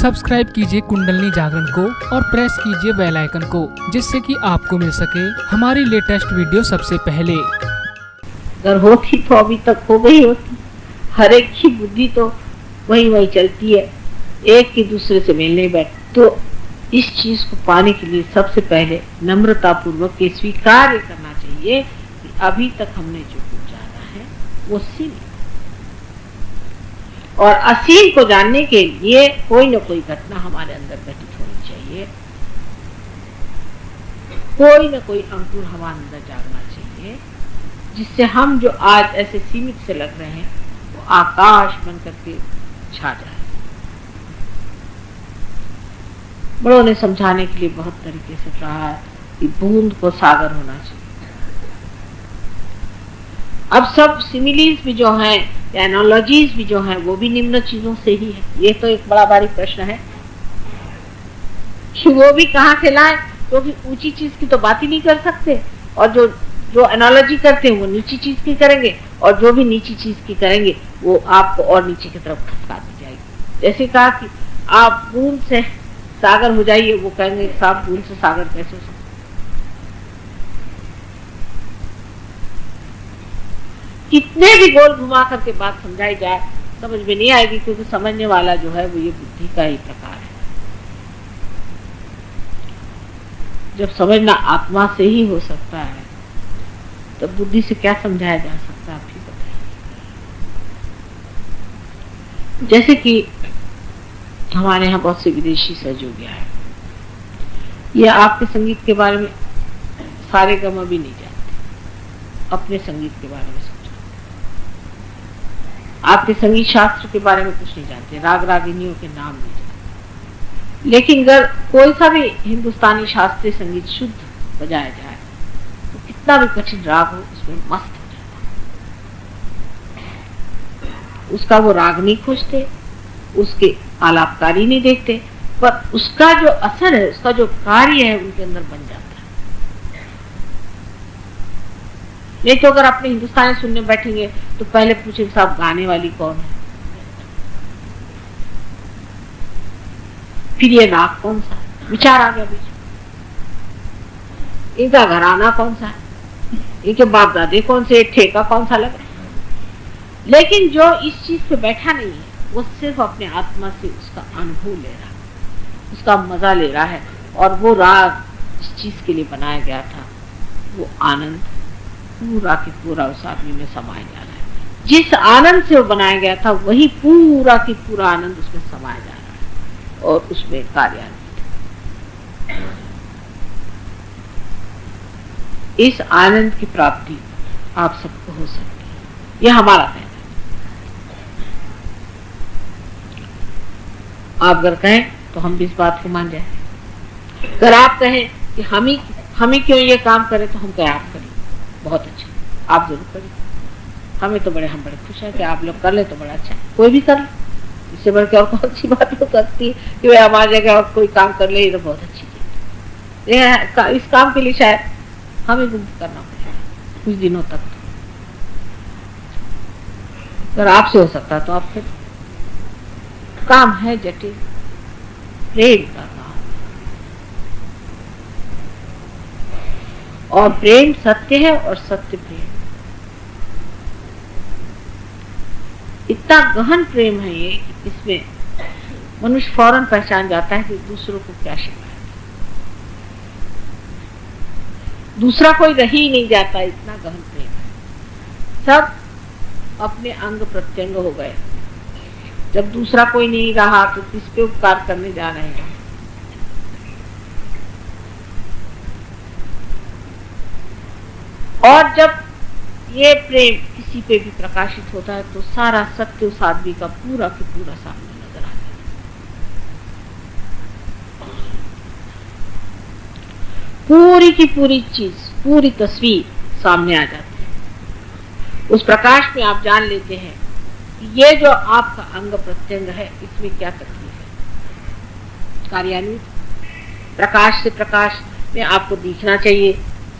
Subscribe कीजिए कुंडलनी जागरण को और प्रेस कीजिए बेल आइकन को, जिससे कि आपको मिल सके हमारी लेटेस्ट वीडियो सबसे पहले। अगर होती तो अभी तक हो गई होती। हर एक की बुद्धि तो वही चलती है, एक की दूसरे से मिल नहीं बैठ। तो इस चीज को पाने के लिए सबसे पहले नम्रता पूर्वक ये स्वीकार करना चाहिए कि अभी तक हमने जो कुछ जाना है वो सीमित, और असीम को जानने के लिए कोई न कोई घटना हमारे अंदर घटित होनी चाहिए, कोई न कोई अंकुर हमारे अंदर जागना चाहिए, जिससे हम जो आज ऐसे सीमित से लग रहे हैं वो आकाश बन करके छा जाए। बड़ों ने समझाने के लिए बहुत तरीके से कहा है कि बूंद को सागर होना चाहिए। अब सब सिमिलीज भी जो हैं या एनालॉजीज भी जो हैं वो भी निम्न चीजों से ही है। ये तो एक बड़ा भारी प्रश्न है कि वो भी कहाँ से लाए, क्योंकि ऊंची चीज की तो बात ही नहीं कर सकते, और जो एनालॉजी करते हैं वो नीची चीज की करेंगे, और जो भी नीची चीज की करेंगे वो आपको और नीचे की तरफ खसका दी जाएगी। जैसे कहा कि आप बूंद से सागर हो जाइए, वो कहेंगे साहब बूंद से सागर कैसे हो सकता। कितने भी गोल घुमा करके बात समझाई जाए समझ में नहीं आएगी, क्योंकि समझने वाला जो है वो ये बुद्धि का ही प्रकार है। जब समझना आत्मा से ही हो सकता है तो बुद्धि से क्या समझाया जा सकता है, आप ही बताइए। जैसे कि हमारे यहाँ बहुत से विदेशी सहयोगी हैं, ये आपके संगीत के बारे में सारे गम भी नहीं जानते, अपने संगीत के बारे में सोचो, आपके संगीत शास्त्र के बारे में कुछ नहीं जानते, राग रागिनियों के नाम नहीं जानते। लेकिन अगर कोई सा भी हिंदुस्तानी शास्त्रीय संगीत शुद्ध बजाया जाए तो कितना भी कठिन राग हो उसमें मस्त हो जाता। उसका वो राग नहीं खोजते, उसके आलापकारी नहीं देखते, पर उसका जो असर है, उसका जो कार्य है उनके अंदर बन जाता है। नहीं तो अगर अपने हिंदुस्तानी सुनने बैठेंगे तो पहले पूछेंगे साहब गाने वाली कौन है, फिर ये राग कौन सा है, विचार आ गया बीच में, इनका घराना कौन सा है, इनके बाप दादे कौन से, ठेका कौन सा लगा। लेकिन जो इस चीज पे बैठा नहीं है वो सिर्फ अपने आत्मा से उसका अनुभव ले रहा है, उसका मजा ले रहा है, और वो राग इस चीज के लिए बनाया गया था, वो आनंद पूरा की पूरा उस आदमी में समाया जा रहा है। जिस आनंद से वो बनाया गया था वही पूरा की पूरा आनंद उसमें समाया जा रहा है और उसमें कार्यान्वित। इस आनंद की प्राप्ति आप सबको हो सकती है, यह हमारा कहना है। आप अगर कहें तो हम भी इस बात को मान जाए। अगर आप कहें कि हम ही क्यों ये काम करें, तो हम कहें आप करें, बहुत अच्छा, आप जरूर करें, हम बड़े खुश हैं कि आप लोग कर ले तो बड़ा अच्छा है, कोई भी कर ले, इससे बढ़ के और कौन सी बात हो सकती है कि भाई हमारी जगह और कोई काम कर ले, ये तो बहुत अच्छी चीज है। इस काम के लिए शायद हमें भी करना पड़ेगा कुछ दिनों तक। अगर आपसे हो सकता है तो आप फिर, काम है जटिल, प्रेम का काम, और प्रेम सत्य है और सत्य प्रेम। इतना गहन प्रेम है ये, इसमें मनुष्य फौरन पहचान जाता है कि दूसरों को क्या शिकायत, दूसरा कोई रह ही नहीं जाता, इतना गहन प्रेम है। सब अपने अंग प्रत्यंग हो गए, जब दूसरा कोई नहीं रहा तो किस पे उपकार करने जा रहे हैं। और जब ये प्रेम किसी पे भी प्रकाशित होता है तो सारा सत्य उस आदमी का पूरा की पूरा सामने नजर आता है। पूरी की पूरी चीज, पूरी तस्वीर सामने आ जाती है। उस प्रकाश में आप जान लेते हैं कि ये जो आपका अंग प्रत्यंग है इसमें क्या तकलीफ है, कार्यान्वित। प्रकाश से प्रकाश में आपको दिखना चाहिए,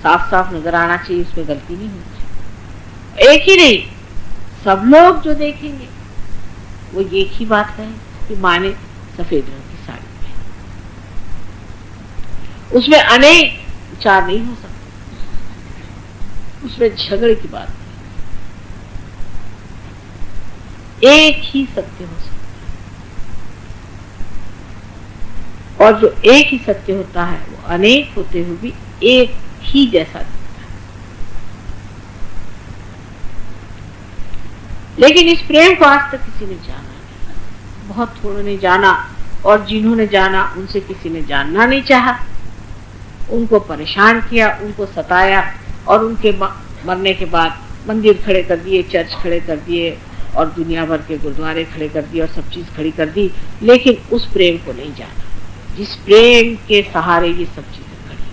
साफ साफ नजर आना चाहिए, उसमें गलती नहीं होनी चाहिए। एक ही नहीं, सब लोग जो देखेंगे वो एक ही बात कहें कि माने सफेद रंग की साड़ी में। उसमें अनेक विचार नहीं हो सकते, उसमें झगड़े की बात नहीं, एक ही सत्य हो सकता है। और जो एक ही सत्य होता है वो अनेक होते हुए भी एक ही जैसा दिखता है। लेकिन इस प्रेम को आज तक किसी ने जाना नहीं, बहुत थोड़ों ने जाना, और जिन्होंने जाना उनसे किसी ने जानना नहीं चाहा। उनको परेशान किया, उनको सताया, और उनके मरने के बाद मंदिर खड़े कर दिए, चर्च खड़े कर दिए, और दुनिया भर के गुरुद्वारे खड़े कर दिए, और सब चीज खड़ी कर दी। लेकिन उस प्रेम को नहीं जाना जिस प्रेम के सहारे ये सब चीजें खड़ी।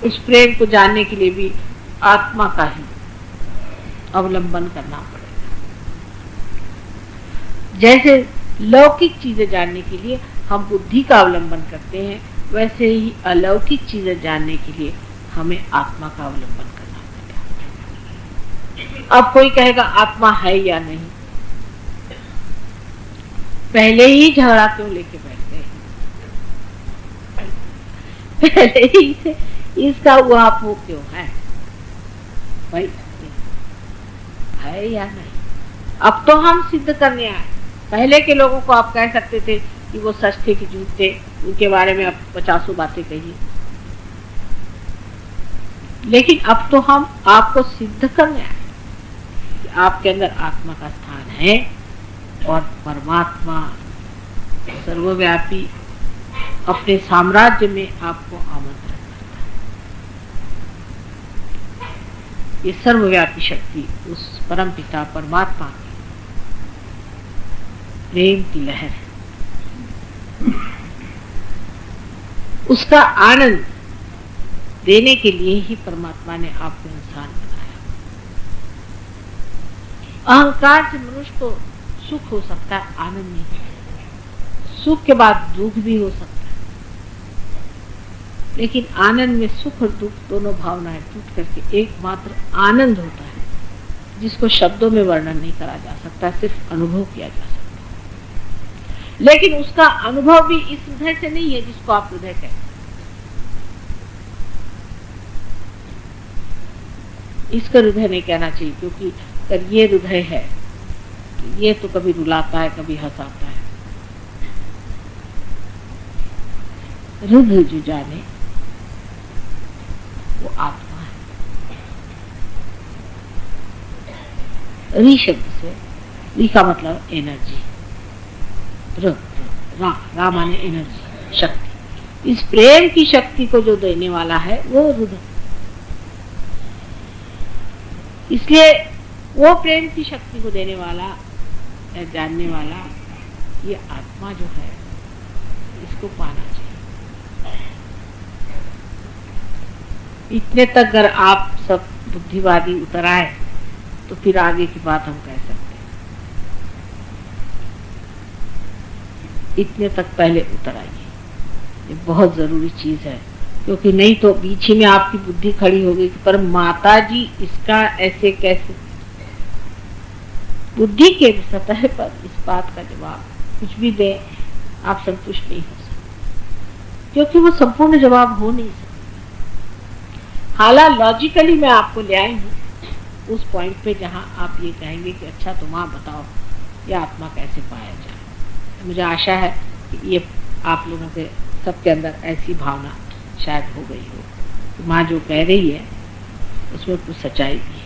उस प्रेम को जानने के लिए भी आत्मा का ही अवलंबन करना पड़ेगा। जैसे लौकिक चीजें जानने के लिए हम बुद्धि का अवलंबन करते हैं, वैसे ही अलौकिक चीजें जानने के लिए हमें आत्मा का अवलंबन करना पड़ेगा। अब कोई कहेगा आत्मा है या नहीं, पहले ही झगड़ा क्यों लेके बैठते हैं? पहले ही से इसका वो क्यों है भाई, है या नहीं? अब तो हम सिद्ध करने आए। पहले के लोगों को आप कह सकते थे कि वो सच थे कि झूठ थे, उनके बारे में आप 50 बातें कहिए, लेकिन अब तो हम आपको सिद्ध करने आए कि आपके अंदर आत्मा का स्थान है, और परमात्मा सर्वव्यापी अपने साम्राज्य में आपको आमंत्रण करता है। ये सर्वव्यापी शक्ति उस परमपिता परमात्मा की प्रेम की लहर है, उसका आनंद देने के लिए ही परमात्मा ने आपको इंसान बनाया। अहंकार से मनुष्य को सुख हो सकता है, आनंद नहीं। सुख के बाद दुख भी हो सकता है, लेकिन आनंद में सुख और दुख दोनों भावनाएं टूट करके एकमात्र आनंद होता है, जिसको शब्दों में वर्णन नहीं करा जा सकता, सिर्फ अनुभव किया जा सकता है। लेकिन उसका अनुभव भी इस हृदय से नहीं है जिसको आप हृदय कहते हैं। इसका हृदय नहीं कहना चाहिए, क्योंकि अगर ये हृदय है तो ये तो कभी रुलाता है, कभी हंसाता है। हृदय जो जाने वो आत्मा है। री शब्द से, री का मतलब एनर्जी, रा माने एनर्जी, शक्ति। इस प्रेम की शक्ति को जो देने वाला है वो हृदय, इसलिए वो प्रेम की शक्ति को देने वाला या जानने वाला ये आत्मा जो है, इसको पाना चाहिए। इतने तक अगर आप सब बुद्धिवादी उतर आए तो फिर आगे की बात हम कह सकते हैं। इतने तक पहले उतर आइए, ये बहुत जरूरी चीज है, क्योंकि नहीं तो बीच में आपकी बुद्धि खड़ी हो गई कि पर माता जी इसका ऐसे कैसे। बुद्धि के सतह पर इस बात का जवाब कुछ भी दे आप संतुष्ट नहीं हो सकते, क्योंकि वो संपूर्ण जवाब हो नहीं सकता। हालांकि लॉजिकली मैं आपको ले आई हूँ उस पॉइंट पे जहां आप ये कहेंगे कि अच्छा तुम आप बताओ ये आत्मा कैसे पाया जाए। तो मुझे आशा है कि ये आप लोगों के सबके अंदर ऐसी भावना शायद हो गई हो कि माँ जो कह रही है उसमें कुछ सच्चाई भी है।